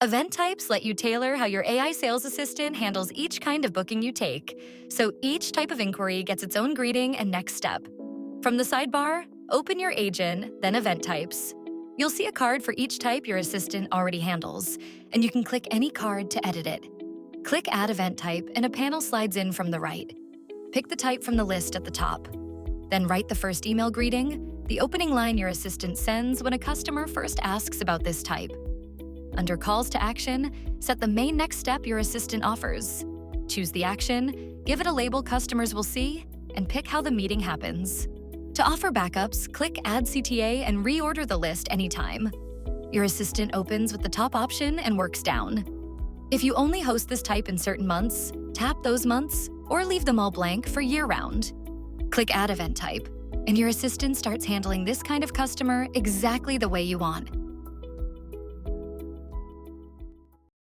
Event types let you tailor how your AI sales assistant handles each kind of booking you take, so each type of inquiry gets its own greeting and next step. From the sidebar, open your agent, then event types. You'll see a card for each type your assistant already handles, and you can click any card to edit it. Click Add Event Type, and a panel slides in from the right. Pick the type from the list at the top. Then write the first email greeting, the opening line your assistant sends when a customer first asks about this type. Under Calls to Action, set the main next step your assistant offers. Choose the action, give it a label customers will see, and pick how the meeting happens. To offer backups, click Add CTA and reorder the list anytime. Your assistant opens with the top option and works down. If you only host this type in certain months, tap those months or leave them all blank for year-round. Click Add Event Type, and your assistant starts handling this kind of customer exactly the way you want.